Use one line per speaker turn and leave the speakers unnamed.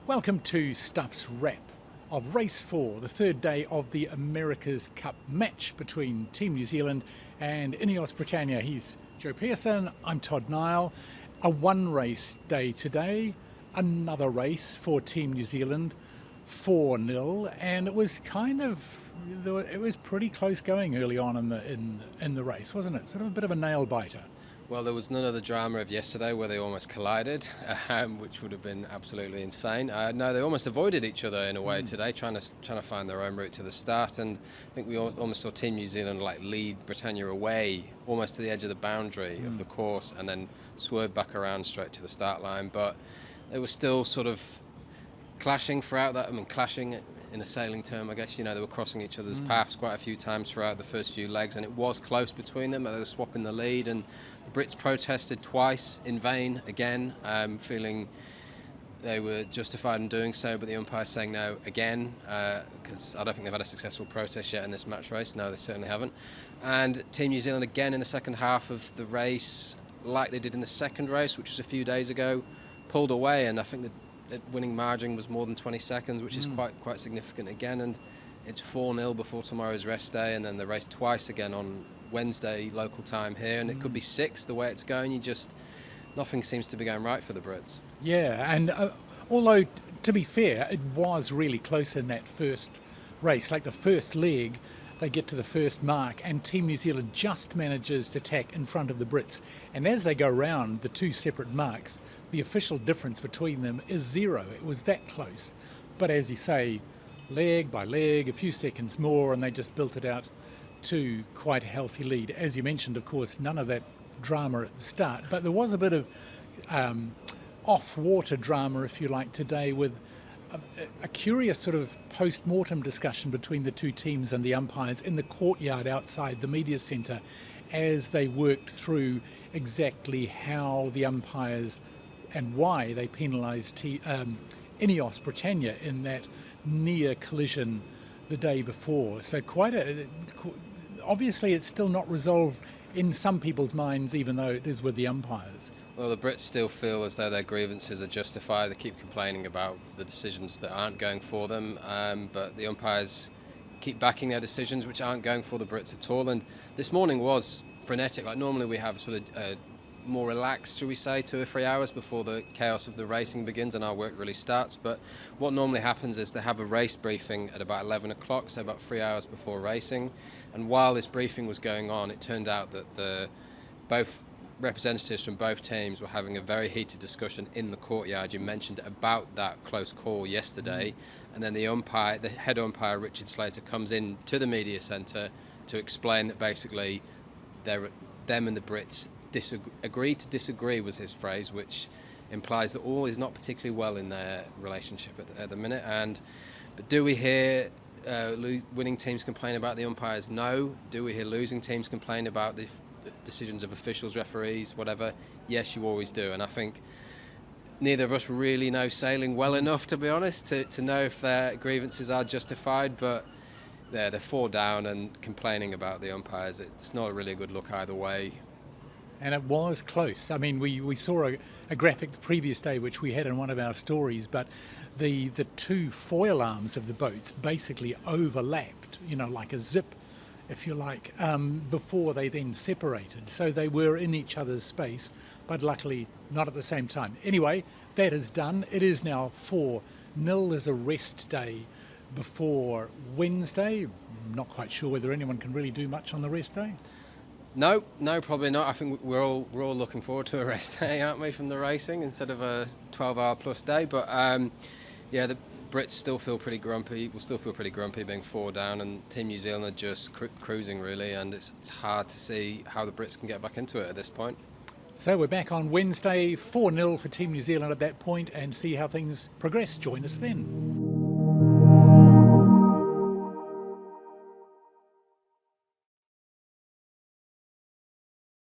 Welcome to Stuff's wrap of Race 4, the third day of the America's Cup match between Team New Zealand and Ineos Britannia. He's Joe Pearson, I'm Todd Nile. A one-race day today, another race for Team New Zealand, 4-0, and it was pretty close going early on in the race, wasn't it? Sort of a bit of a nail-biter.
Well, there was none of the drama of yesterday where they almost collided, which would have been absolutely insane. No, they almost avoided each other in a way today, trying to find their own route to the start. And I think we almost saw Team New Zealand lead Britannia away, almost to the edge of the boundary of the course, and then swerve back around straight to the start line. But they were still sort of clashing throughout that. I mean, clashing in a sailing term, I guess. You know, they were crossing each other's paths quite a few times throughout the first few legs, and it was close between them. They were swapping the lead, and the Brits protested twice in vain again, feeling they were justified in doing so, but the umpires saying no again, because I don't think they've had a successful protest yet in this match race. No, they certainly haven't. And Team New Zealand again in the second half of the race, like they did in the second race, which was a few days ago, pulled away, and I think the winning margin was more than 20 seconds, which is quite significant again. And it's 4-0 before tomorrow's rest day, and then the race twice again on Wednesday local time here, and it could be 6 the way it's going. Nothing seems to be going right for the Brits.
Yeah, and although to be fair, it was really close in that first race, like the first leg, they get to the first mark and Team New Zealand just manages to tack in front of the Brits. And as they go round the two separate marks, the official difference between them is 0. It was that close. But as you say, leg by leg, a few seconds more, and they just built it out to quite a healthy lead. As you mentioned, of course, none of that drama at the start, but there was a bit of off-water drama, if you like, today with a curious sort of post-mortem discussion between the two teams and the umpires in the courtyard outside the media centre as they worked through exactly how the umpires and why they penalised Ineos Britannia in that near collision the day before. So obviously it's still not resolved in some people's minds, even though it is with the umpires.
Well, the Brits still feel as though their grievances are justified. They keep complaining about the decisions that aren't going for them, but the umpires keep backing their decisions, which aren't going for the Brits at all. And this morning was frenetic. Like normally we have sort of more relaxed, shall we say, 2 or 3 hours before the chaos of the racing begins and our work really starts. But what normally happens is they have a race briefing at about 11 o'clock, so about 3 hours before racing. And while this briefing was going on, it turned out that both representatives from both teams were having a very heated discussion in the courtyard. You mentioned about that close call yesterday, and then the head umpire Richard Slater comes in to the media centre to explain that basically them and the Brits agreed to disagree, was his phrase, which implies that all is not particularly well in their relationship at the minute. But do we hear winning teams complain about the umpires? No. Do we hear losing teams complain about the decisions of officials, referees, whatever? Yes, you always do. And I think neither of us really know sailing well enough, to be honest, to know if their grievances are justified. But they're 4 down and complaining about the umpires. It's not really a good look either way.
And it was close. I mean, we saw a graphic the previous day, which we had in one of our stories, but the two foil arms of the boats basically overlapped, like a zip, if you like, before they then separated. So they were in each other's space, but luckily not at the same time. Anyway, that is done. It is now 4-0. There's a rest day before Wednesday. I'm not quite sure whether anyone can really do much on the rest day.
No, probably not. I think we're all looking forward to a rest day, aren't we, from the racing instead of a 12-hour plus day. But the Brits still feel pretty grumpy. Will still feel pretty grumpy being 4 down, and Team New Zealand are just cruising really. And it's hard to see how the Brits can get back into it at this point.
So we're back on Wednesday, 4-0 for Team New Zealand at that point, and see how things progress. Join us then.